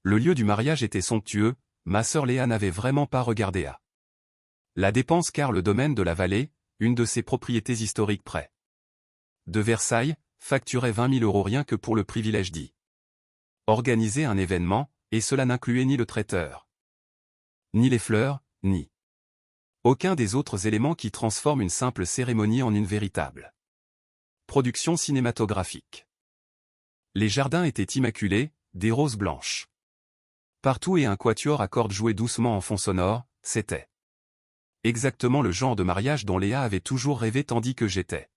Le lieu du mariage était somptueux, ma sœur Léa n'avait vraiment pas regardé à la dépense car le domaine de la Vallée, une de ses propriétés historiques près de Versailles, facturait 20 000 € rien que pour le privilège d'y organiser un événement, et cela n'incluait ni le traiteur, ni les fleurs, ni aucun des autres éléments qui transforment une simple cérémonie en une véritable production cinématographique. Les jardins étaient immaculés, des roses blanches partout et un quatuor à cordes jouait doucement en fond sonore, c'était exactement le genre de mariage dont Léa avait toujours rêvé tandis que j'étais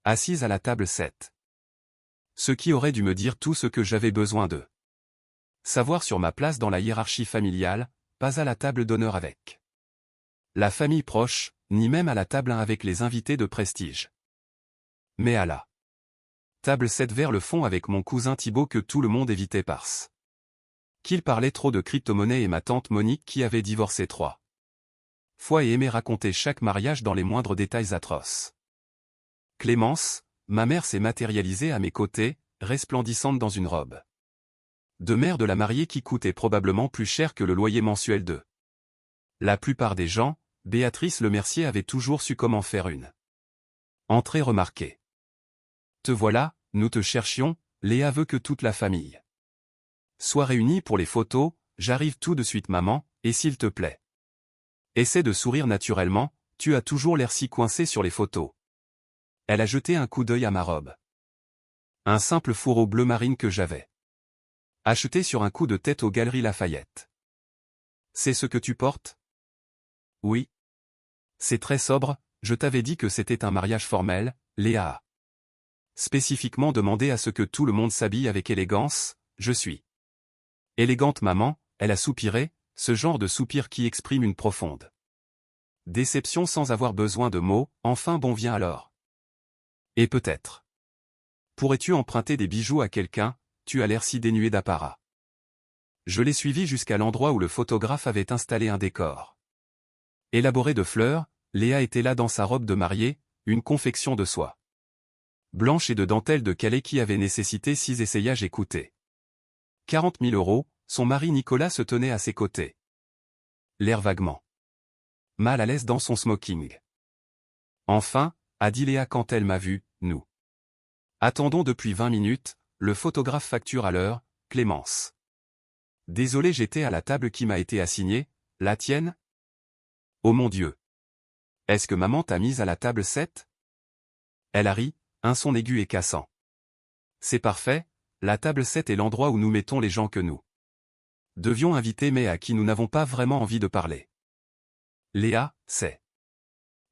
assise à la table 7. Ce qui aurait dû me dire tout ce que j'avais besoin de savoir sur ma place dans la hiérarchie familiale, pas à la table d'honneur avec la famille proche, ni même à la table 1 avec les invités de prestige. Mais à la table 7 vers le fond avec mon cousin Thibaut que tout le monde évitait parce qu'il parlait trop de crypto-monnaie et ma tante Monique qui avait divorcé 3 fois et aimait raconter chaque mariage dans les moindres détails atroces. Clémence, ma mère s'est matérialisée à mes côtés, resplendissante dans une robe de mère de la mariée qui coûtait probablement plus cher que le loyer mensuel de la plupart des gens. Béatrice Lemercier avait toujours su comment faire une entrée remarquée. Te voilà, nous te cherchions, Léa veut que toute la famille soit réunie pour les photos, j'arrive tout de suite maman, et s'il te plaît. Essaie de sourire naturellement, tu as toujours l'air si coincé sur les photos. Elle a jeté un coup d'œil à ma robe. Un simple fourreau bleu marine que j'avais acheté sur un coup de tête aux Galeries Lafayette. C'est ce que tu portes? Oui. C'est très sobre, je t'avais dit que c'était un mariage formel, Léa a spécifiquement demandé à ce que tout le monde s'habille avec élégance, je suis élégante maman, elle a soupiré, ce genre de soupir qui exprime une profonde déception sans avoir besoin de mots, enfin bon viens alors. Et peut-être pourrais-tu emprunter des bijoux à quelqu'un, tu as l'air si dénué d'apparat. Je l'ai suivi jusqu'à l'endroit où le photographe avait installé un décor élaboré de fleurs. Léa était là dans sa robe de mariée, une confection de soie blanche et de dentelle de Calais qui avait nécessité 6 essayages et coûté 40 000 €, son mari Nicolas se tenait à ses côtés. L'air vaguement mal à l'aise dans son smoking. Enfin, a dit Léa quand elle m'a vu, nous attendons depuis 20 minutes, le photographe facture à l'heure, Clémence. Désolé j'étais à la table qui m'a été assignée, la tienne? Oh mon Dieu! Est-ce que maman t'a mise à la table 7? Elle a ri, un son aigu et cassant. C'est parfait, la table 7 est l'endroit où nous mettons les gens que nous devions inviter mais à qui nous n'avons pas vraiment envie de parler. Léa, c'est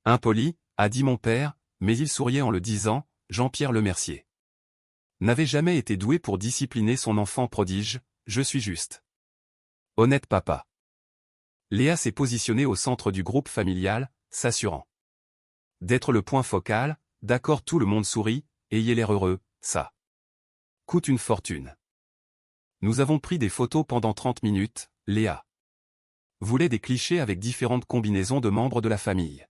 impoli, a dit mon père, mais il souriait en le disant, Jean-Pierre Lemercier n'avait jamais été doué pour discipliner son enfant prodige, je suis juste honnête papa. Léa s'est positionnée au centre du groupe familial, s'assurant d'être le point focal. D'accord, tout le monde sourit, ayez l'air heureux, ça coûte une fortune. Nous avons pris des photos pendant 30 minutes, Léa voulait des clichés avec différentes combinaisons de membres de la famille.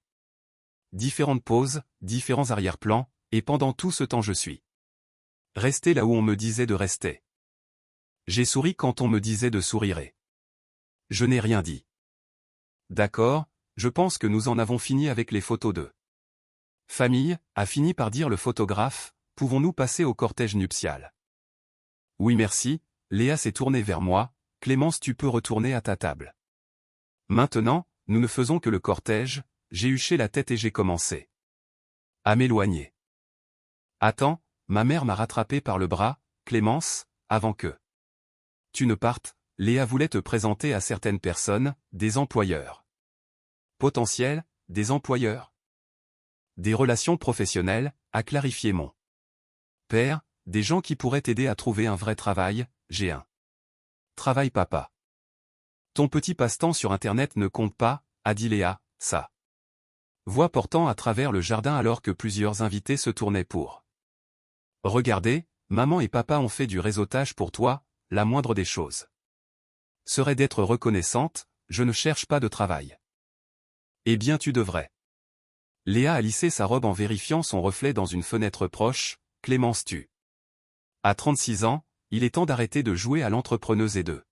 Différentes poses, différents arrière-plans, et pendant tout ce temps je suis resté là où on me disait de rester. J'ai souri quand on me disait de sourire et je n'ai rien dit. D'accord, je pense que nous en avons fini avec les photos de famille, a fini par dire le photographe, pouvons-nous passer au cortège nuptial? Oui merci, Léa s'est tournée vers moi, Clémence tu peux retourner à ta table. Maintenant, nous ne faisons que le cortège, j'ai huché la tête et j'ai commencé à m'éloigner. Attends, ma mère m'a rattrapé par le bras, Clémence, avant que tu ne partes, Léa voulait te présenter à certaines personnes, des employeurs potentiels, des employeurs. Des relations professionnelles, a clarifié mon père, des gens qui pourraient t'aider à trouver un vrai travail, j'ai un travail papa. Ton petit passe-temps sur Internet ne compte pas, a dit Léa, sa voix portant à travers le jardin alors que plusieurs invités se tournaient pour regarder, maman et papa ont fait du réseautage pour toi, la moindre des choses serait d'être reconnaissante, je ne cherche pas de travail. Eh bien tu devrais. Léa a lissé sa robe en vérifiant son reflet dans une fenêtre proche, Clémence tu. À 36 ans, il est temps d'arrêter de jouer à l'entrepreneuse et de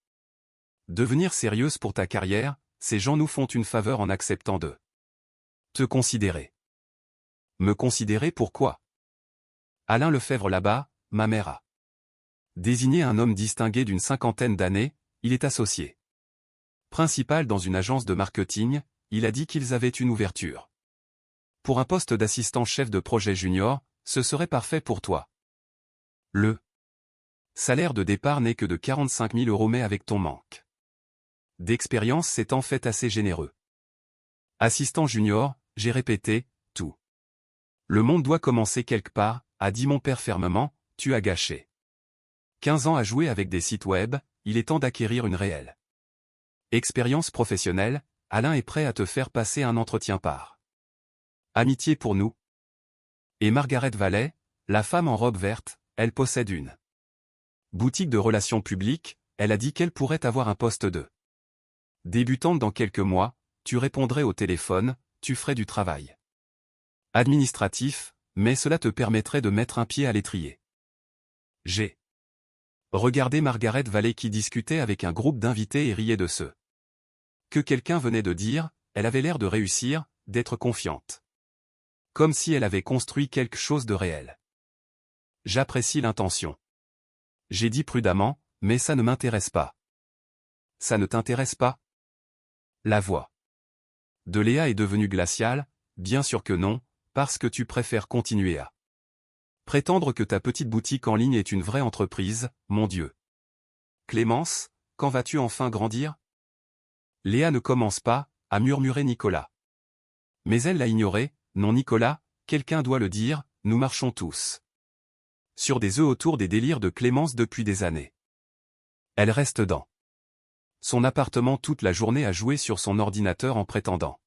Devenir sérieuse pour ta carrière, ces gens nous font une faveur en acceptant de te considérer. Me considérer pourquoi? Alain Lefebvre là-bas, ma mère a désigné un homme distingué d'une cinquantaine d'années, il est associé principal dans une agence de marketing, il a dit qu'ils avaient une ouverture. Pour un poste d'assistant chef de projet junior, ce serait parfait pour toi. Le salaire de départ n'est que de 45 000 € mais avec ton manque d'expérience c'est en fait assez généreux. Assistant junior, j'ai répété, tout. Le monde doit commencer quelque part, a dit mon père fermement, tu as gâché 15 ans à jouer avec des sites web, il est temps d'acquérir une réelle expérience professionnelle, Alain est prêt à te faire passer un entretien par amitié pour nous. Et Margaret Valley, la femme en robe verte, elle possède une boutique de relations publiques, elle a dit qu'elle pourrait avoir un poste de débutante dans quelques mois, tu répondrais au téléphone, tu ferais du travail administratif, mais cela te permettrait de mettre un pied à l'étrier. J'ai regardé Margaret Valley qui discutait avec un groupe d'invités et riait de ce que quelqu'un venait de dire, elle avait l'air de réussir, d'être confiante. Comme si elle avait construit quelque chose de réel. J'apprécie l'intention. J'ai dit prudemment, mais ça ne m'intéresse pas. Ça ne t'intéresse pas? La voix de Léa est devenue glaciale, bien sûr que non, parce que tu préfères continuer à prétendre que ta petite boutique en ligne est une vraie entreprise, mon Dieu. Clémence, quand vas-tu enfin grandir? Léa ne commence pas, a murmuré Nicolas. Mais elle l'a ignoré, non Nicolas, quelqu'un doit le dire, nous marchons tous sur des œufs autour des délires de Clémence depuis des années. Elle reste dans son appartement toute la journée à jouer sur son ordinateur en prétendant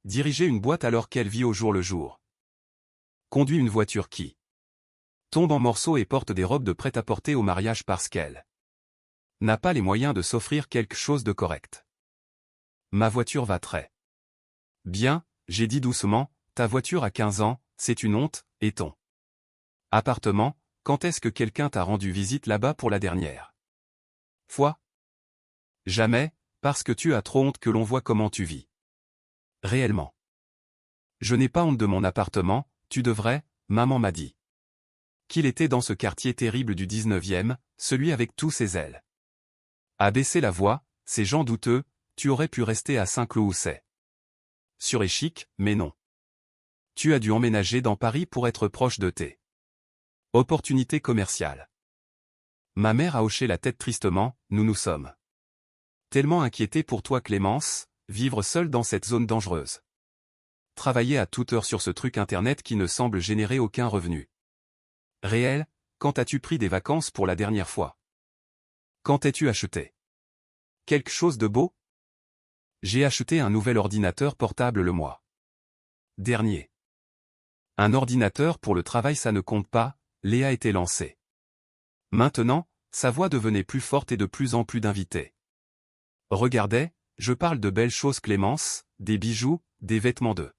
diriger une boîte alors qu'elle vit au jour le jour. Conduit une voiture qui tombe en morceaux et porte des robes de prêt-à-porter au mariage parce qu'elle n'a pas les moyens de s'offrir quelque chose de correct. Ma voiture va très bien, j'ai dit doucement, ta voiture a 15 ans, c'est une honte, et ton appartement, quand est-ce que quelqu'un t'a rendu visite là-bas pour la dernière fois? Jamais, parce que tu as trop honte que l'on voit comment tu vis. Réellement. Je n'ai pas honte de mon appartement, tu devrais, maman m'a dit qu'il était dans ce quartier terrible du 19e, celui avec tous ses ailes. A baissé la voix, ces gens douteux, tu aurais pu rester à Saint-Cloud où c'est sûr et chic, mais non. Tu as dû emménager dans Paris pour être proche de tes opportunités commerciales. Ma mère a hoché la tête tristement, nous nous sommes tellement inquiétés pour toi Clémence, vivre seule dans cette zone dangereuse. Travailler à toute heure sur ce truc internet qui ne semble générer aucun revenu réel, quand as-tu pris des vacances pour la dernière fois? Quand t'es-tu acheté quelque chose de beau? J'ai acheté un nouvel ordinateur portable le mois dernier. Un ordinateur pour le travail ça ne compte pas, Léa était lancée. Maintenant, sa voix devenait plus forte et de plus en plus d'invités. Regardez, je parle de belles choses Clémence, des bijoux, des vêtements de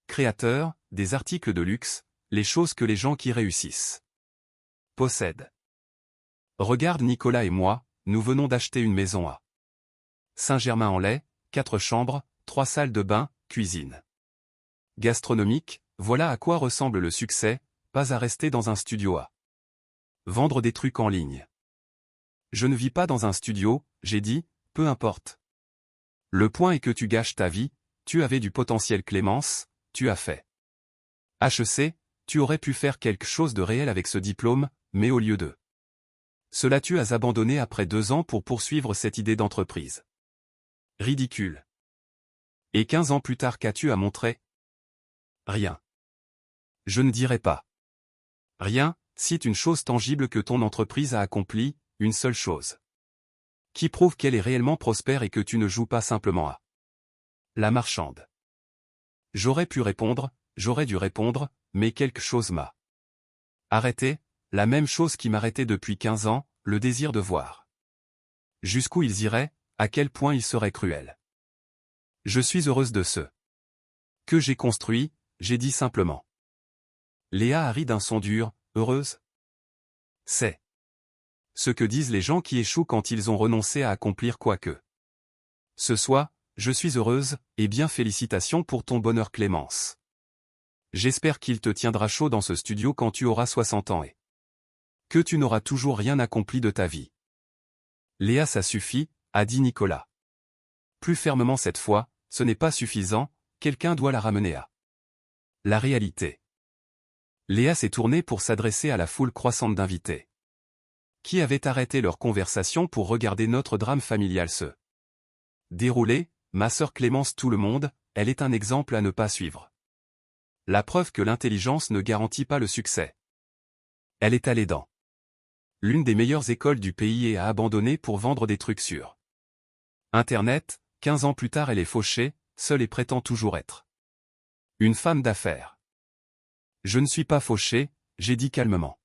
créateurs, des articles de luxe, les choses que les gens qui réussissent possèdent. Regarde Nicolas et moi, nous venons d'acheter une maison à Saint-Germain-en-Laye, 4 chambres, 3 salles de bain, cuisine gastronomique, voilà à quoi ressemble le succès, pas à rester dans un studio à vendre des trucs en ligne. Je ne vis pas dans un studio, j'ai dit, peu importe. Le point est que tu gâches ta vie, tu avais du potentiel Clémence, tu as fait HEC, tu aurais pu faire quelque chose de réel avec ce diplôme, mais au lieu de cela tu as abandonné après 2 ans pour poursuivre cette idée d'entreprise. Ridicule. Et 15 ans plus tard qu'as-tu à montrer? Rien. Je ne dirais pas. Rien, cite une chose tangible que ton entreprise a accomplie, une seule chose. Qui prouve qu'elle est réellement prospère et que tu ne joues pas simplement à la marchande. J'aurais pu répondre, j'aurais dû répondre, mais quelque chose m'a arrêté, la même chose qui m'arrêtait depuis 15 ans, le désir de voir jusqu'où ils iraient, à quel point ils seraient cruels. Je suis heureuse de ce que j'ai construit, j'ai dit simplement. Léa a ri d'un son dur, heureuse? C'est Ce que disent les gens qui échouent quand ils ont renoncé à accomplir quoi que ce soit, je suis heureuse, et bien félicitations pour ton bonheur Clémence. J'espère qu'il te tiendra chaud dans ce studio quand tu auras 60 ans et que tu n'auras toujours rien accompli de ta vie. Léa, ça suffit, a dit Nicolas. Plus fermement cette fois, ce n'est pas suffisant, quelqu'un doit la ramener à la réalité. Léa s'est tournée pour s'adresser à la foule croissante d'invités qui avaient arrêté leur conversation pour regarder notre drame familial se dérouler. Ma sœur Clémence, tout le monde, elle est un exemple à ne pas suivre. La preuve que l'intelligence ne garantit pas le succès. Elle est allée dans l'une des meilleures écoles du pays et a abandonné pour vendre des trucs sur Internet. 15 ans plus tard elle est fauchée, seule et prétend toujours être une femme d'affaires. Je ne suis pas fauchée, j'ai dit calmement.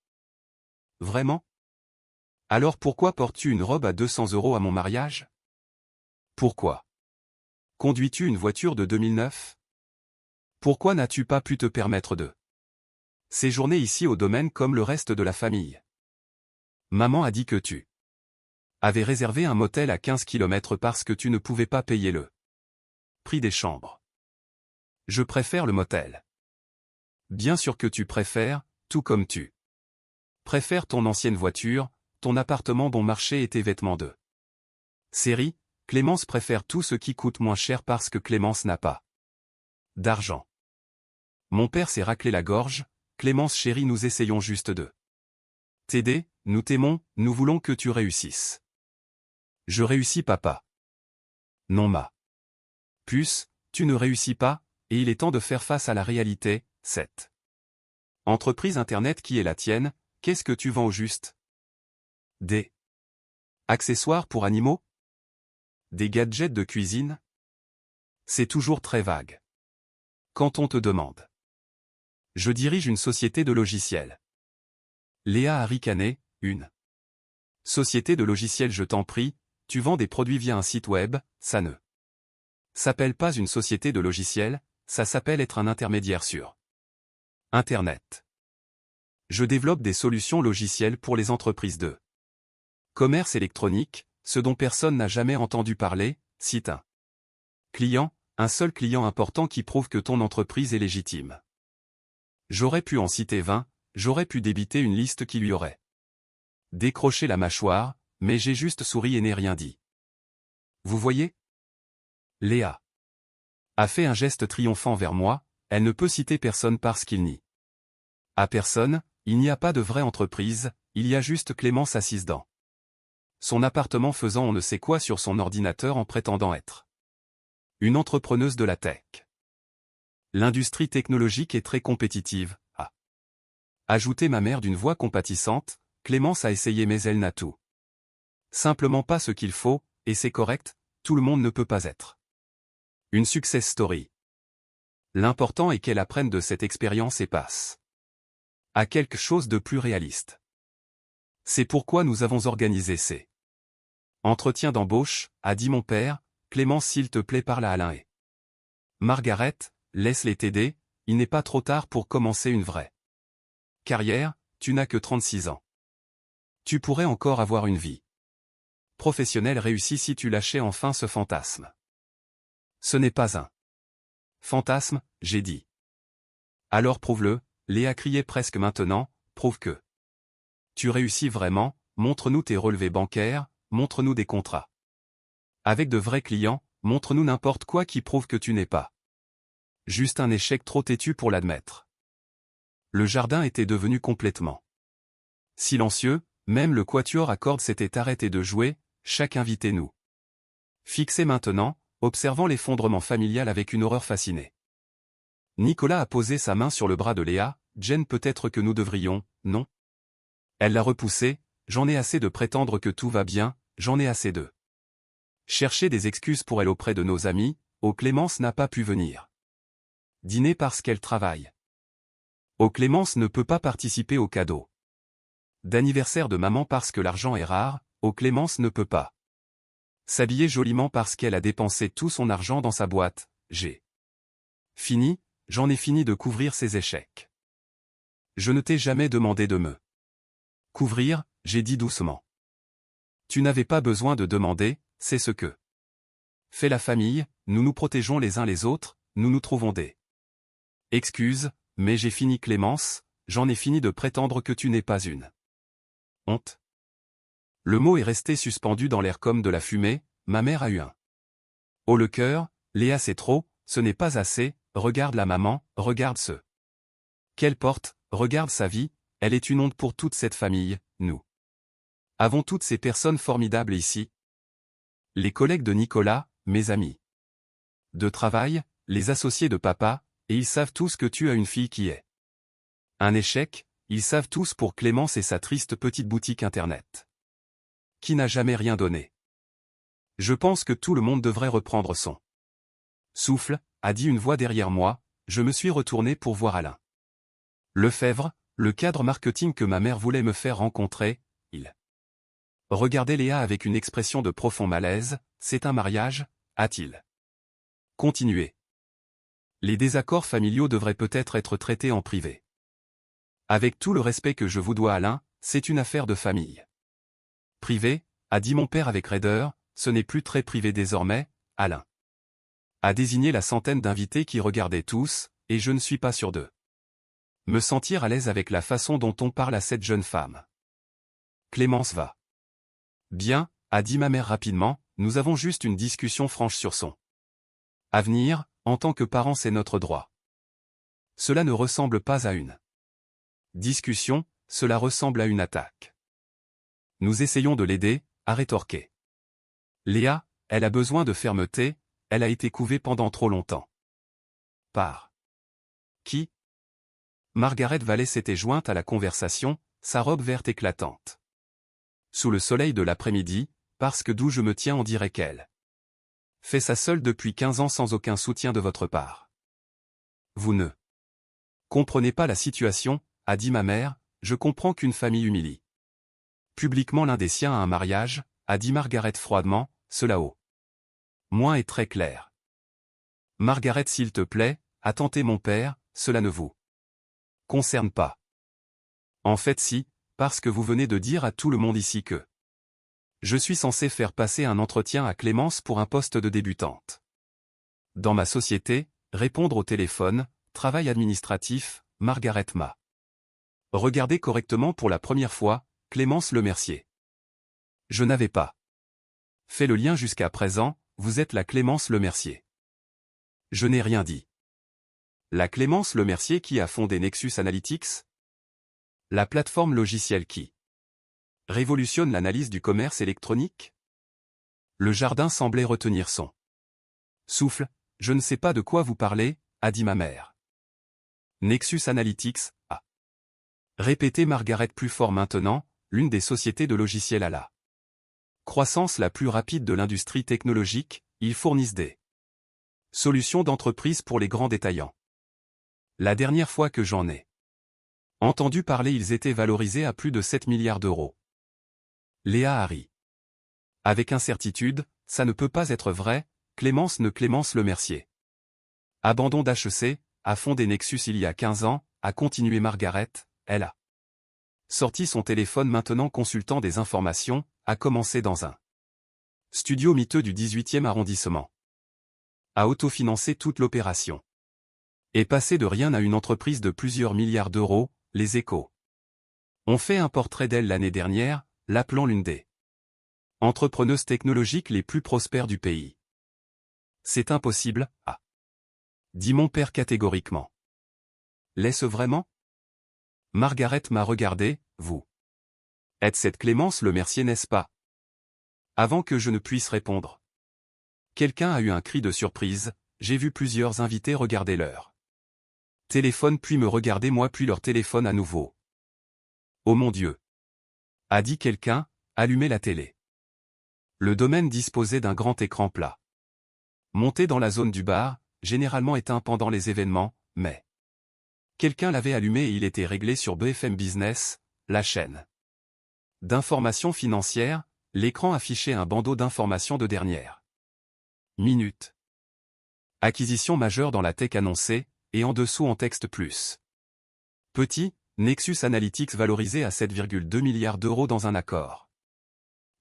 Vraiment? Alors pourquoi portes-tu une robe à 200 € à mon mariage? Pourquoi? Conduis-tu une voiture de 2009? Pourquoi n'as-tu pas pu te permettre de séjourner ici au domaine comme le reste de la famille? Maman a dit que tu avais réservé un motel à 15 km parce que tu ne pouvais pas payer le prix des chambres. Je préfère le motel. Bien sûr que tu préfères, tout comme tu préfères ton ancienne voiture, ton appartement bon marché et tes vêtements de série. Clémence préfère tout ce qui coûte moins cher parce que Clémence n'a pas d'argent. Mon père s'est raclé la gorge. Clémence chérie, nous essayons juste de t'aider, nous t'aimons, nous voulons que tu réussisses. Je réussis papa. Non ma puce, tu ne réussis pas, et il est temps de faire face à la réalité. Cette entreprise internet qui est la tienne, qu'est-ce que tu vends au juste? Des accessoires pour animaux? Des gadgets de cuisine? C'est toujours très vague. Quand on te demande. Je dirige une société de logiciels. Léa a ricané, une société de logiciels, je t'en prie, tu vends des produits via un site web, ça ne s'appelle pas une société de logiciels, ça s'appelle être un intermédiaire sur Internet. Je développe des solutions logicielles pour les entreprises de commerce électronique, ce dont personne n'a jamais entendu parler. Cite un client, un seul client important qui prouve que ton entreprise est légitime. J'aurais pu en citer 20, j'aurais pu débiter une liste qui lui aurait décroché la mâchoire, mais j'ai juste souri et n'ai rien dit. Vous voyez? Léa a fait un geste triomphant vers moi, elle ne peut citer personne parce qu'il n'y a personne, il n'y a pas de vraie entreprise, il y a juste Clémence assise dans son appartement faisant on ne sait quoi sur son ordinateur en prétendant être une entrepreneuse de la tech. L'industrie technologique est très compétitive, a ajouté ma mère d'une voix compatissante. Clémence a essayé mais elle n'a tout simplement pas ce qu'il faut, et c'est correct, tout le monde ne peut pas être une success story. L'important est qu'elle apprenne de cette expérience et passe à quelque chose de plus réaliste. C'est pourquoi nous avons organisé ces entretiens d'embauche, a dit mon père. Clémence, s'il te plaît, parle à Alain et Margaret, laisse-les t'aider, il n'est pas trop tard pour commencer une vraie carrière, tu n'as que 36 ans. Tu pourrais encore avoir une vie professionnelle réussie si tu lâchais enfin ce fantasme. Ce n'est pas un fantasme, j'ai dit. Alors prouve-le, Léa criait presque maintenant, prouve que tu réussis vraiment, montre-nous tes relevés bancaires, montre-nous des contrats avec de vrais clients, montre-nous n'importe quoi qui prouve que tu n'es pas juste un échec trop têtu pour l'admettre. Le jardin était devenu complètement silencieux, même le quatuor à cordes s'était arrêté de jouer, chaque invité nous fixait maintenant, observant l'effondrement familial avec une horreur fascinée. Nicolas a posé sa main sur le bras de Léa. Jen, peut-être que nous devrions, non? Elle l'a repoussé. J'en ai assez de prétendre que tout va bien, j'en ai assez de chercher des excuses pour elle auprès de nos amis. Oh, Clémence n'a pas pu venir dîner parce qu'elle travaille. Oh, Clémence ne peut pas participer au cadeau d'anniversaire de maman parce que l'argent est rare. Oh, Clémence ne peut pas s'habiller joliment parce qu'elle a dépensé tout son argent dans sa boîte. J'ai fini, j'en ai fini de couvrir ses échecs. Je ne t'ai jamais demandé de me couvrir, j'ai dit doucement. Tu n'avais pas besoin de demander, c'est ce que fait la famille, nous nous protégeons les uns les autres, nous nous trouvons des excuses, mais j'ai fini Clémence, j'en ai fini de prétendre que tu n'es pas une honte. Le mot est resté suspendu dans l'air comme de la fumée, ma mère a eu un haut le cœur, Léa c'est trop, ce n'est pas assez, regarde la maman, regarde ce qu'elle porte, regarde sa vie, elle est une honte pour toute cette famille, nous avons toutes ces personnes formidables ici. Les collègues de Nicolas, mes amis de travail, les associés de papa, et ils savent tous que tu as une fille qui est un échec, ils savent tous pour Clémence et sa triste petite boutique internet qui n'a jamais rien donné. Je pense que tout le monde devrait reprendre son souffle, a dit une voix derrière moi, je me suis retourné pour voir Alain Lefebvre, le cadre marketing que ma mère voulait me faire rencontrer, il regardait Léa avec une expression de profond malaise, c'est un mariage, a-t-il continué. Les désaccords familiaux devraient peut-être être traités en privé. Avec tout le respect que je vous dois Alain, c'est une affaire de famille. Privé, a dit mon père avec raideur, ce n'est plus très privé désormais, Alain a désigné la centaine d'invités qui regardaient tous, et je ne suis pas sûr de me sentir à l'aise avec la façon dont on parle à cette jeune femme. Clémence va bien, a dit ma mère rapidement, nous avons juste une discussion franche sur son avenir, en tant que parents c'est notre droit. Cela ne ressemble pas à une discussion, cela ressemble à une attaque. Nous essayons de l'aider, a rétorqué Léa, elle a besoin de fermeté, elle a été couvée pendant trop longtemps. Par qui? Margaret Valley s'était jointe à la conversation, sa robe verte éclatante. Sous le soleil de l'après-midi, parce que d'où je me tiens on dirait qu'elle fait ça seule depuis 15 ans sans aucun soutien de votre part. Vous ne comprenez pas la situation, a dit ma mère, je comprends qu'une famille humilie publiquement l'un des siens à un mariage, a dit Margaret froidement, cela au moins est très clair. Margaret s'il te plaît, a tenté mon père, cela ne vous concerne pas. En fait si, parce que vous venez de dire à tout le monde ici que je suis censé faire passer un entretien à Clémence pour un poste de débutante. Dans ma société, répondre au téléphone, travail administratif, Margaret m'a regardé correctement pour la première fois, Clémence Lemercier. Je n'avais pas fait le lien jusqu'à présent, vous êtes la Clémence Lemercier. Je n'ai rien dit. La Clémence Lemercier qui a fondé Nexus Analytics? La plateforme logicielle qui révolutionne l'analyse du commerce électronique? Le jardin semblait retenir son souffle, je ne sais pas de quoi vous parlez, a dit ma mère. Nexus Analytics, a répété Margaret plus fort maintenant, l'une des sociétés de logiciels à la croissance la plus rapide de l'industrie technologique, ils fournissent des solutions d'entreprise pour les grands détaillants. La dernière fois que j'en ai entendu parler ils étaient valorisés à plus de 7 milliards d'euros. Léa a ri. Avec incertitude, ça ne peut pas être vrai, Clémence Lemercier. Abandon d'HEC, a fondé Nexus il y a 15 ans, a continué Margaret, elle a sorti son téléphone maintenant consultant des informations, a commencé dans un studio miteux du 18e arrondissement. A autofinancé toute l'opération. Et passé de rien à une entreprise de plusieurs milliards d'euros, les Échos ont fait un portrait d'elle l'année dernière, l'appelant l'une des entrepreneuses technologiques les plus prospères du pays. C'est impossible, a dit mon père catégoriquement. L'est-ce vraiment? Margaret m'a regardé, vous êtes cette Clémence Lemercier n'est-ce pas? Avant que je ne puisse répondre. Quelqu'un a eu un cri de surprise, j'ai vu plusieurs invités regarder leur téléphone puis me regarder moi puis leur téléphone à nouveau. Oh mon Dieu! A dit quelqu'un, allumez la télé. Le domaine disposait d'un grand écran plat. Monté dans la zone du bar, généralement éteint pendant les événements, mais quelqu'un l'avait allumé et il était réglé sur BFM Business, la chaîne d'information financière, l'écran affichait un bandeau d'information de dernière minute. Acquisition majeure dans la tech annoncée, et en dessous en texte plus petit, Nexus Analytics valorisé à 7,2 milliards d'euros dans un accord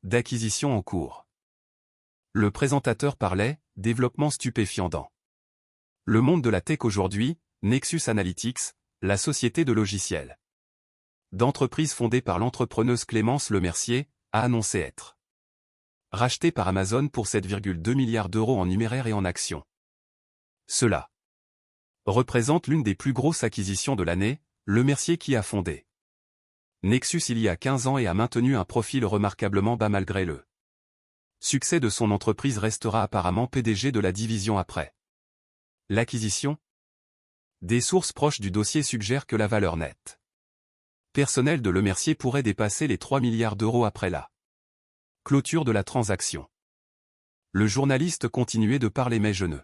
D'acquisition en cours. Le présentateur parlait, développement stupéfiant dans le monde de la tech aujourd'hui, Nexus Analytics, la société de logiciels d'entreprise fondée par l'entrepreneuse Clémence Lemercier, a annoncé être rachetée par Amazon pour 7,2 milliards d'euros en numéraire et en actions. Cela représente l'une des plus grosses acquisitions de l'année, Lemercier qui a fondé Nexus il y a 15 ans et a maintenu un profil remarquablement bas malgré le succès de son entreprise restera apparemment PDG de la division après l'acquisition. Des sources proches du dossier suggèrent que la valeur nette personnelle de Lemercier pourrait dépasser les 3 milliards d'euros après la clôture de la transaction. Le journaliste continuait de parler mais je ne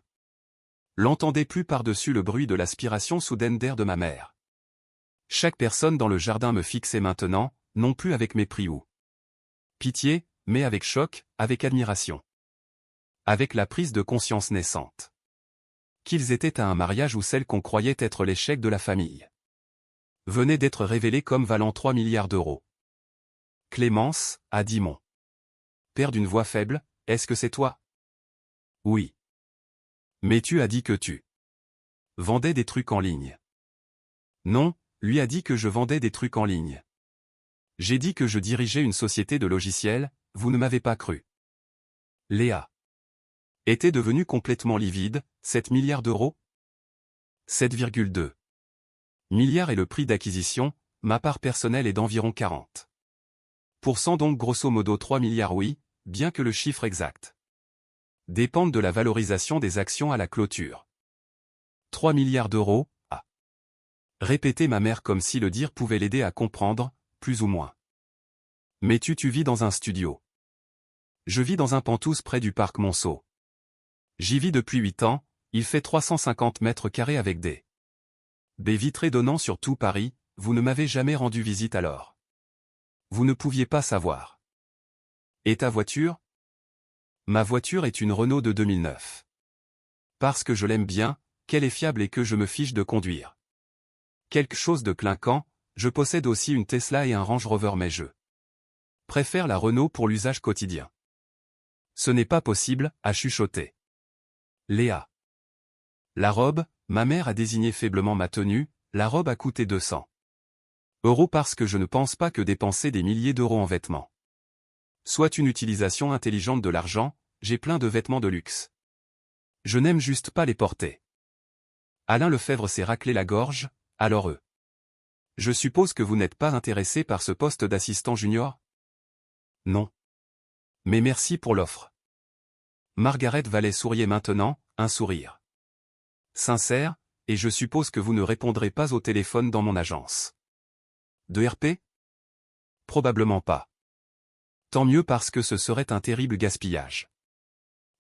l'entendais plus par-dessus le bruit de l'aspiration soudaine d'air de ma mère. Chaque personne dans le jardin me fixait maintenant, non plus avec mépris ou pitié, mais avec choc, avec admiration. Avec la prise de conscience naissante qu'ils étaient à un mariage où celle qu'on croyait être l'échec de la famille venait d'être révélée comme valant 3 milliards d'euros. Clémence, a dit mon père d'une voix faible, est-ce que c'est toi? Oui. Mais tu as dit que tu vendais des trucs en ligne. Non, lui a dit que je vendais des trucs en ligne. J'ai dit que je dirigeais une société de logiciels, vous ne m'avez pas cru. Léa était devenue complètement livide, 7 milliards d'euros? 7,2 milliards est le prix d'acquisition, ma part personnelle est d'environ 40%, donc grosso modo 3 milliards oui, bien que le chiffre exact dépende de la valorisation des actions à la clôture. 3 milliards d'euros, a répété ma mère comme si le dire pouvait l'aider à comprendre, plus ou moins. Mais tu vis dans un studio. Je vis dans un penthouse près du parc Monceau. J'y vis depuis 8 ans, il fait 350 mètres carrés avec des baies vitrées donnant sur tout Paris, vous ne m'avez jamais rendu visite alors. Vous ne pouviez pas savoir. Et ta voiture? Ma voiture est une Renault de 2009. Parce que je l'aime bien, qu'elle est fiable et que je me fiche de conduire quelque chose de clinquant, je possède aussi une Tesla et un Range Rover mais je préfère la Renault pour l'usage quotidien. Ce n'est pas possible, a chuchoté Léa. La robe, ma mère a désigné faiblement ma tenue, la robe a coûté 200 euros parce que je ne pense pas que dépenser des milliers d'euros en vêtements soit une utilisation intelligente de l'argent, j'ai plein de vêtements de luxe. Je n'aime juste pas les porter. Alain Lefebvre s'est raclé la gorge, alors je suppose que vous n'êtes pas intéressé par ce poste d'assistant junior? Non. Mais merci pour l'offre. Margaret Vallée souriait maintenant, un sourire sincère, et je suppose que vous ne répondrez pas au téléphone dans mon agence. De RP? Probablement pas. Tant mieux parce que ce serait un terrible gaspillage.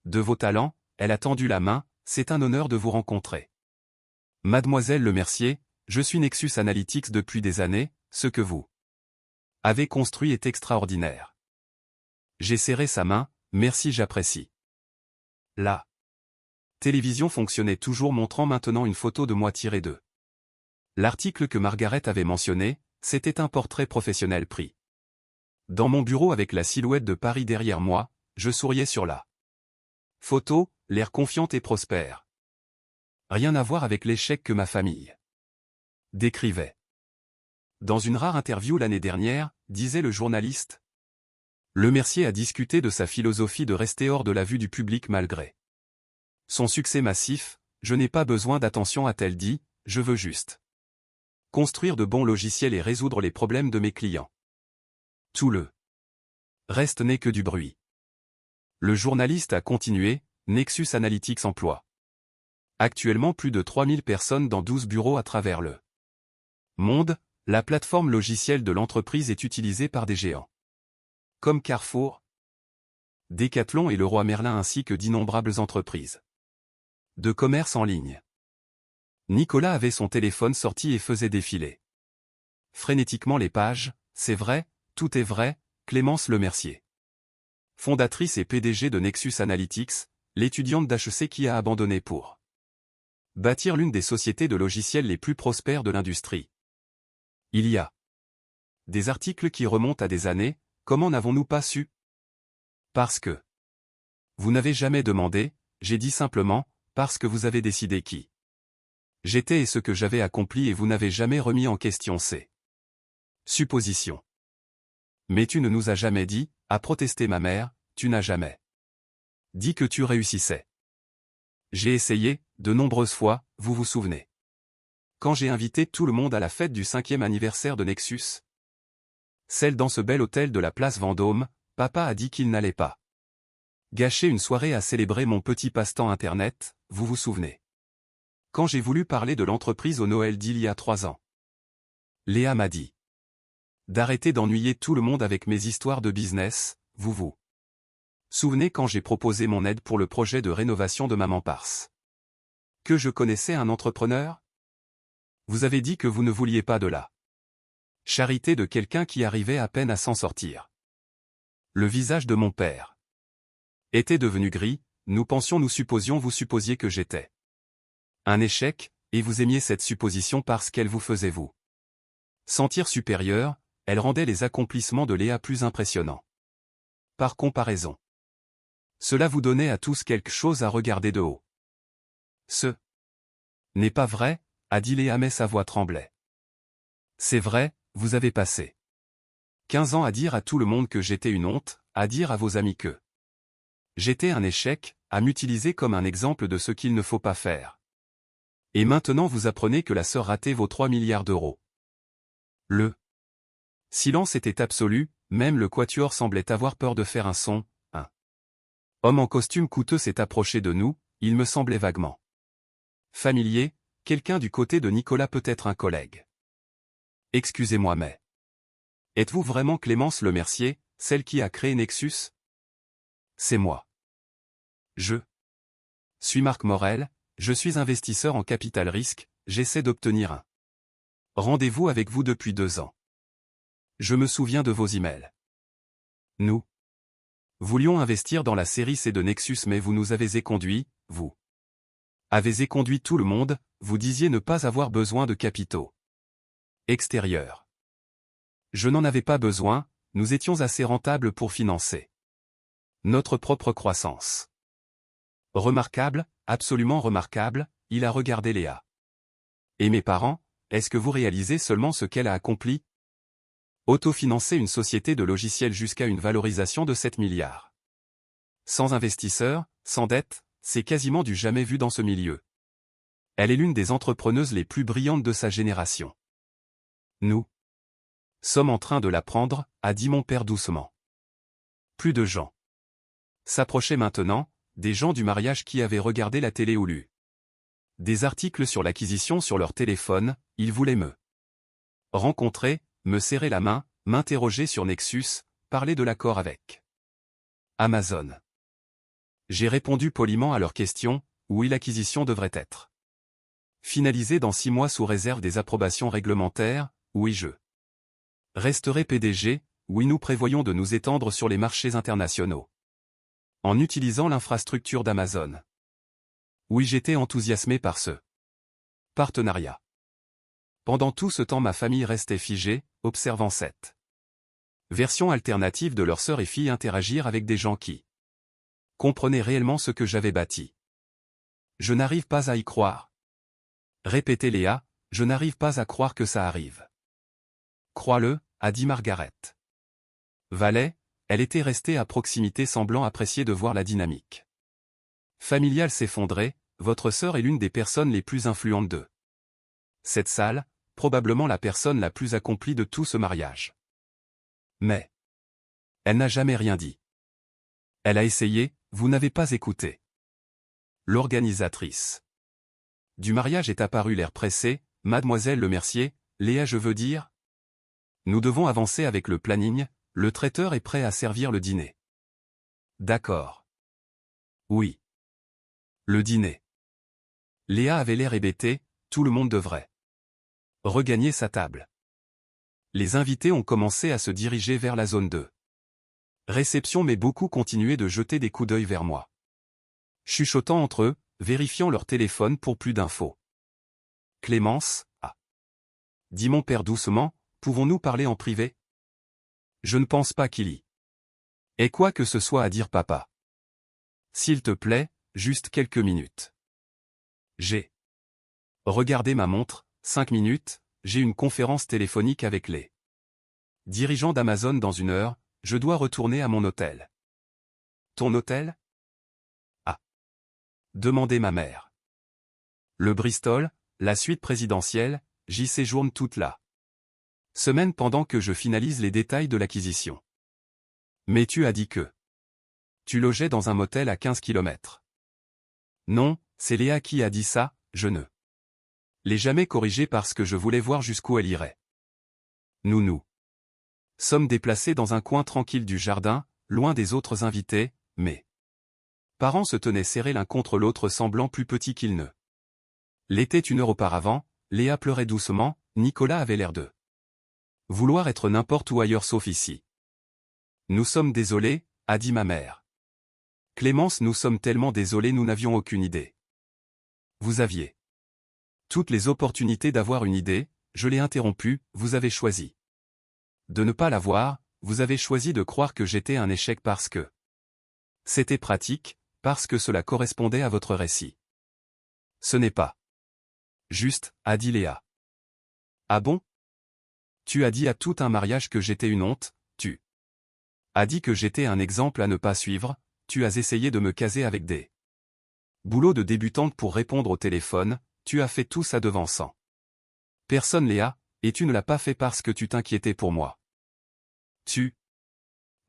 De vos talents, elle a tendu la main, c'est un honneur de vous rencontrer. Mademoiselle Lemercier, je suis Nexus Analytics depuis des années, ce que vous avez construit est extraordinaire. J'ai serré sa main, merci j'apprécie. La télévision fonctionnait toujours montrant maintenant une photo de moi tirée de l'article que Margaret avait mentionné, c'était un portrait professionnel pris dans mon bureau avec la silhouette de Paris derrière moi, je souriais sur la photo, l'air confiante et prospère. Rien à voir avec l'échec que ma famille décrivait. Dans une rare interview l'année dernière, disait le journaliste, Lemercier a discuté de sa philosophie de rester hors de la vue du public malgré son succès massif, je n'ai pas besoin d'attention a-t-elle dit, je veux juste construire de bons logiciels et résoudre les problèmes de mes clients. Tout le reste n'est que du bruit. Le journaliste a continué, Nexus Analytics emploie actuellement plus de 3000 personnes dans 12 bureaux à travers le monde, la plateforme logicielle de l'entreprise est utilisée par des géants comme Carrefour, Decathlon et Leroy Merlin ainsi que d'innombrables entreprises de commerce en ligne. Nicolas avait son téléphone sorti et faisait défiler frénétiquement les pages, c'est vrai, tout est vrai, Clémence Lemercier. Fondatrice et PDG de Nexus Analytics, l'étudiante d'HEC qui a abandonné pour bâtir l'une des sociétés de logiciels les plus prospères de l'industrie. Il y a des articles qui remontent à des années, comment n'avons-nous pas su? Parce que. Vous n'avez jamais demandé, j'ai dit simplement, parce que vous avez décidé qui j'étais et ce que j'avais accompli et vous n'avez jamais remis en question ces suppositions. Mais tu ne nous as jamais dit, a protesté ma mère, tu n'as jamais dit que tu réussissais. J'ai essayé, de nombreuses fois, vous vous souvenez. Quand j'ai invité tout le monde à la fête du 5e anniversaire de Nexus, celle dans ce bel hôtel de la place Vendôme, papa a dit qu'il n'allait pas gâcher une soirée à célébrer mon petit passe-temps internet, vous vous souvenez. Quand j'ai voulu parler de l'entreprise au Noël d'il y a 3 ans, Léa m'a dit d'arrêter d'ennuyer tout le monde avec mes histoires de business, vous vous souvenez quand j'ai proposé mon aide pour le projet de rénovation de Maman Parce que je connaissais un entrepreneur? Vous avez dit que vous ne vouliez pas de la charité de quelqu'un qui arrivait à peine à s'en sortir. Le visage de mon père était devenu gris, nous supposions vous supposiez que j'étais un échec, et vous aimiez cette supposition parce qu'elle vous faisait vous sentir supérieur, elle rendait les accomplissements de Léa plus impressionnants. Par comparaison, cela vous donnait à tous quelque chose à regarder de haut. Ce n'est pas vrai, a dit Léa mais sa voix tremblait. C'est vrai, vous avez passé 15 ans à dire à tout le monde que j'étais une honte, à dire à vos amis que j'étais un échec, à m'utiliser comme un exemple de ce qu'il ne faut pas faire. Et maintenant vous apprenez que la sœur ratée vaut 3 milliards d'euros. Le silence était absolu, même le quatuor semblait avoir peur de faire un son. Un homme en costume coûteux s'est approché de nous, il me semblait vaguement familier, quelqu'un du côté de Nicolas peut-être un collègue. Excusez-moi mais. Êtes-vous vraiment Clémence Lemercier, celle qui a créé Nexus? C'est moi. Je suis Marc Morel, je suis investisseur en capital risque, j'essaie d'obtenir un rendez-vous avec vous depuis 2 ans. Je me souviens de vos emails. Nous voulions investir dans la série C de Nexus mais vous nous avez éconduits, vous avez éconduit tout le monde, vous disiez ne pas avoir besoin de capitaux extérieurs. Je n'en avais pas besoin, nous étions assez rentables pour financer notre propre croissance. Remarquable, absolument remarquable, il a regardé Léa. Et mes parents, est-ce que vous réalisez seulement ce qu'elle a accompli? Autofinancer une société de logiciels jusqu'à une valorisation de 7 milliards. Sans investisseurs, sans dette, c'est quasiment du jamais vu dans ce milieu. Elle est l'une des entrepreneuses les plus brillantes de sa génération. Nous sommes en train de l'apprendre, a dit mon père doucement. Plus de gens s'approchaient maintenant, des gens du mariage qui avaient regardé la télé ou lu des articles sur l'acquisition sur leur téléphone, ils voulaient me rencontrer, me serrer la main, m'interroger sur Nexus, parler de l'accord avec Amazon. J'ai répondu poliment à leurs questions, oui l'acquisition devrait être finalisée dans 6 mois sous réserve des approbations réglementaires, oui je resterai PDG, oui nous prévoyons de nous étendre sur les marchés internationaux. En utilisant l'infrastructure d'Amazon. Oui j'étais enthousiasmé par ce partenariat. Pendant tout ce temps ma famille restait figée, observant cette version alternative de leurs sœurs et filles interagir avec des gens qui comprenaient réellement ce que j'avais bâti. Je n'arrive pas à y croire. Répétait Léa, je n'arrive pas à croire que ça arrive. Crois-le, a dit Margaret. Valet, elle était restée à proximité semblant apprécier de voir la dynamique familiale s'effondrer, votre sœur est l'une des personnes les plus influentes de cette salle, probablement la personne la plus accomplie de tout ce mariage. Mais elle n'a jamais rien dit. Elle a essayé, vous n'avez pas écouté. L'organisatrice du mariage est apparue l'air pressé, Mademoiselle Lemercier, Léa je veux dire. Nous devons avancer avec le planning, le traiteur est prêt à servir le dîner. D'accord. Oui. Le dîner. Léa avait l'air hébété, tout le monde devrait regagner sa table. Les invités ont commencé à se diriger vers la zone 2. Réception mais beaucoup continuaient de jeter des coups d'œil vers moi. Chuchotant entre eux, vérifiant leur téléphone pour plus d'infos. Clémence, dit mon père doucement, pouvons-nous parler en privé? Je ne pense pas qu'il y Et quoi que ce soit à dire papa. S'il te plaît, juste quelques minutes. J'ai regardé ma montre, 5 minutes, j'ai une conférence téléphonique avec les dirigeants d'Amazon dans 1 heure, je dois retourner à mon hôtel. Ton hôtel? Ah. Demandait ma mère. Le Bristol, la suite présidentielle, j'y séjourne toute la semaine pendant que je finalise les détails de l'acquisition. Mais tu as dit que tu logeais dans un motel à 15 kilomètres. Non, c'est Léa qui a dit ça, je ne l'ai jamais corrigé parce que je voulais voir jusqu'où elle irait. Nous sommes déplacés dans un coin tranquille du jardin, loin des autres invités, mes parents se tenaient serrés l'un contre l'autre semblant plus petits qu'ils ne l'étaient 1 heure auparavant, Léa pleurait doucement, Nicolas avait l'air de vouloir être n'importe où ailleurs sauf ici. Nous sommes désolés, a dit ma mère. Clémence, nous sommes tellement désolés, nous n'avions aucune idée. Vous aviez toutes les opportunités d'avoir une idée, je l'ai interrompu, vous avez choisi de ne pas l'avoir, vous avez choisi de croire que j'étais un échec parce que c'était pratique, parce que cela correspondait à votre récit. Ce n'est pas juste, a dit Léa. Ah bon? Tu as dit à tout un mariage que j'étais une honte, tu as dit que j'étais un exemple à ne pas suivre, tu as essayé de me caser avec des boulots de débutante pour répondre au téléphone, tu as fait tout ça devant 100 personnes Léa, et tu ne l'as pas fait parce que tu t'inquiétais pour moi. Tu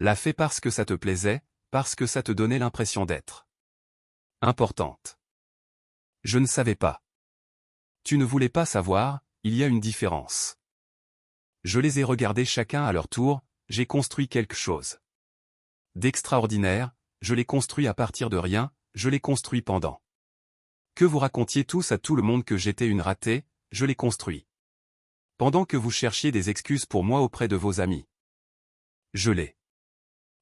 l'as fait parce que ça te plaisait, parce que ça te donnait l'impression d'être importante. Je ne savais pas. Tu ne voulais pas savoir, il y a une différence. Je les ai regardés chacun à leur tour, j'ai construit quelque chose d'extraordinaire, je l'ai construit à partir de rien, je l'ai construit pendant que vous racontiez tous à tout le monde que j'étais une ratée, je l'ai construit pendant que vous cherchiez des excuses pour moi auprès de vos amis. Je l'ai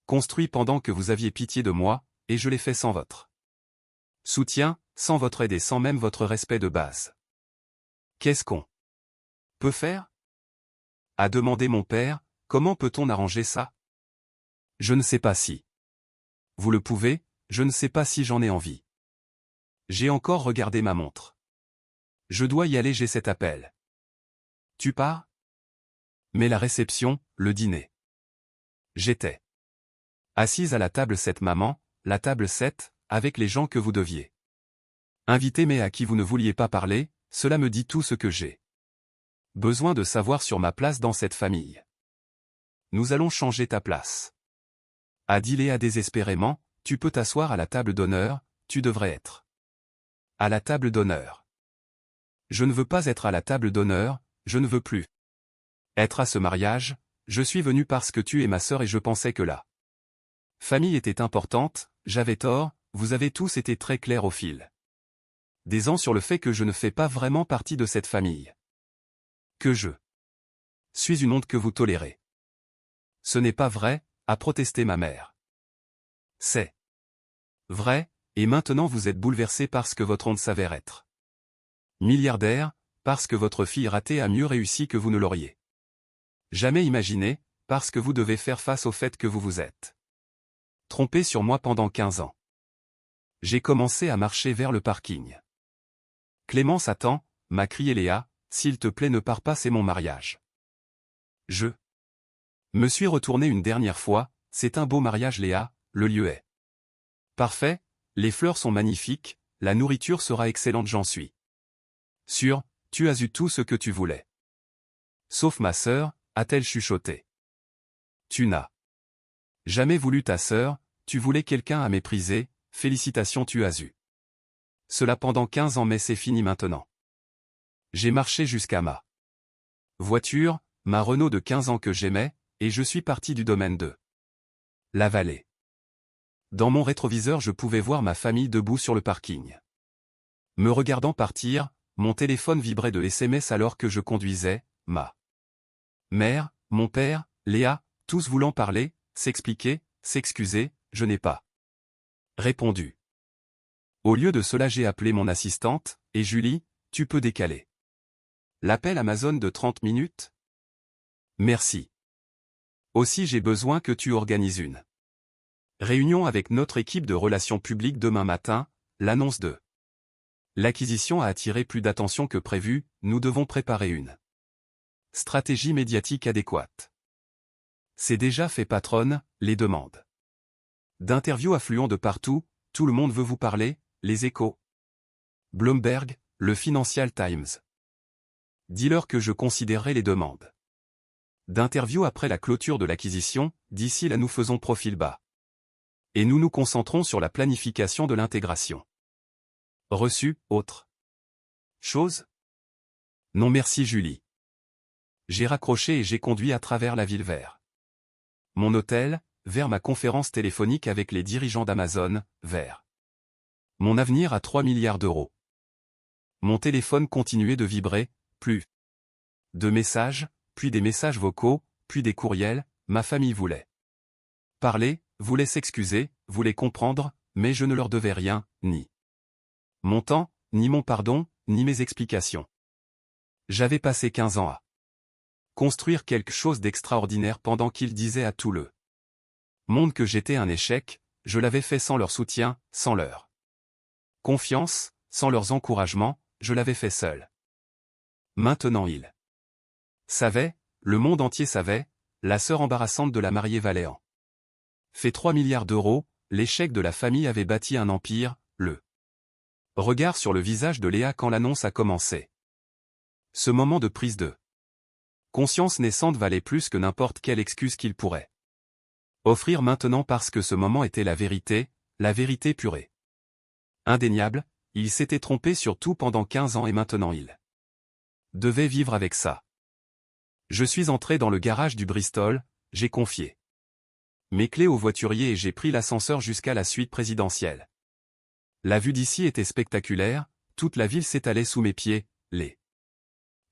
construit pendant que vous aviez pitié de moi, et je l'ai fait sans votre soutien, sans votre aide et sans même votre respect de base. Qu'est-ce qu'on peut faire? A demandé mon père, comment peut-on arranger ça? Je ne sais pas si vous le pouvez, je ne sais pas si j'en ai envie. J'ai encore regardé ma montre. Je dois y aller, j'ai cet appel. Tu pars? Mais la réception, le dîner. J'étais assise à la table 7 maman, la table 7, avec les gens que vous deviez inviter mais à qui vous ne vouliez pas parler, cela me dit tout ce que j'ai besoin de savoir sur ma place dans cette famille. Nous allons changer ta place. A dit Léa désespérément, tu peux t'asseoir à la table d'honneur, tu devrais être à la table d'honneur. Je ne veux pas être à la table d'honneur, je ne veux plus être à ce mariage, je suis venu parce que tu es ma sœur et je pensais que la famille était importante, j'avais tort, vous avez tous été très clairs au fil des ans sur le fait que je ne fais pas vraiment partie de cette famille. Que je suis une honte que vous tolérez. Ce n'est pas vrai, a protesté ma mère. C'est vrai, et maintenant vous êtes bouleversé parce que votre honte s'avère être milliardaire, parce que votre fille ratée a mieux réussi que vous ne l'auriez jamais imaginé, parce que vous devez faire face au fait que vous vous êtes trompé sur moi pendant 15 ans. J'ai commencé à marcher vers le parking. Clémence attend, m'a crié Léa, s'il te plaît ne pars pas, c'est mon mariage. Je me suis retourné une dernière fois, c'est un beau mariage Léa, le lieu est parfait, les fleurs sont magnifiques, la nourriture sera excellente, j'en suis sûr, tu as eu tout ce que tu voulais. Sauf ma sœur, a-t-elle chuchoté. Tu n'as jamais voulu ta sœur, tu voulais quelqu'un à mépriser, félicitations, tu as eu cela pendant 15 ans mais c'est fini maintenant. J'ai marché jusqu'à ma voiture, ma Renault de 15 ans que j'aimais, et je suis parti du domaine de la vallée. Dans mon rétroviseur je pouvais voir ma famille debout sur le parking. Me regardant partir, mon téléphone vibrait de SMS alors que je conduisais, ma mère, mon père, Léa, tous voulant parler, s'expliquer, s'excuser, je n'ai pas répondu. Au lieu de cela j'ai appelé mon assistante, et Julie, tu peux décaler l'appel Amazon de 30 minutes? Merci. Aussi j'ai besoin que tu organises une Réunion avec notre équipe de relations publiques demain matin, l'annonce de l'acquisition a attiré plus d'attention que prévu, nous devons préparer une stratégie médiatique adéquate. C'est déjà fait patronne, les demandes d'interviews affluent de partout, tout le monde veut vous parler, les Échos, Bloomberg, le Financial Times. Dis-leur que je considérerai les demandes d'interviews après la clôture de l'acquisition, d'ici là nous faisons profil bas. Et nous nous concentrons sur la planification de l'intégration. Reçu, autre chose? Non merci Julie. J'ai raccroché et j'ai conduit à travers la ville vers mon hôtel, vers ma conférence téléphonique avec les dirigeants d'Amazon, vers mon avenir à 3 milliards d'euros. Mon téléphone continuait de vibrer, plus de messages, puis des messages vocaux, puis des courriels, ma famille voulait parler, voulait s'excuser, voulait comprendre, mais je ne leur devais rien, ni mon temps, ni mon pardon, ni mes explications. J'avais passé 15 ans à construire quelque chose d'extraordinaire pendant qu'ils disaient à tout le monde que j'étais un échec, je l'avais fait sans leur soutien, sans leur confiance, sans leurs encouragements, je l'avais fait seul. Maintenant ils savaient, le monde entier savait, la sœur embarrassante de la mariée Valéan fait 3 milliards d'euros, l'échec de la famille avait bâti un empire, le regard sur le visage de Léa quand l'annonce a commencé. Ce moment de prise de conscience naissante valait plus que n'importe quelle excuse qu'il pourrait offrir maintenant parce que ce moment était la vérité pure et indéniable, il s'était trompé sur tout pendant 15 ans et maintenant il devait vivre avec ça. Je suis entré dans le garage du Bristol, j'ai confié mes clés au voiturier et j'ai pris l'ascenseur jusqu'à la suite présidentielle. La vue d'ici était spectaculaire, toute la ville s'étalait sous mes pieds, les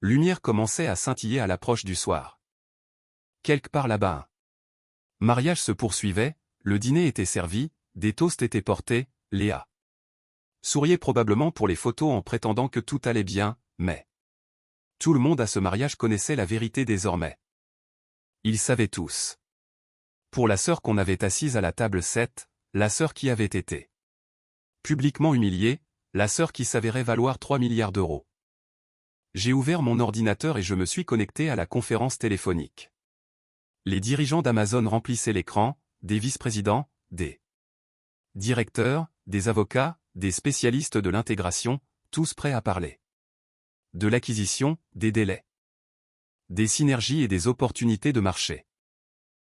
lumières commençaient à scintiller à l'approche du soir. Quelque part là-bas, un mariage se poursuivait, le dîner était servi, des toasts étaient portés, Léa souriait probablement pour les photos en prétendant que tout allait bien, mais tout le monde à ce mariage connaissait la vérité désormais. Ils savaient tous. Pour la sœur qu'on avait assise à la table 7, la sœur qui avait été publiquement humiliée, la sœur qui s'avérait valoir 3 milliards d'euros. J'ai ouvert mon ordinateur et je me suis connecté à la conférence téléphonique. Les dirigeants d'Amazon remplissaient l'écran, des vice-présidents, des directeurs, des avocats, des spécialistes de l'intégration, tous prêts à parler de l'acquisition, des délais, des synergies et des opportunités de marché.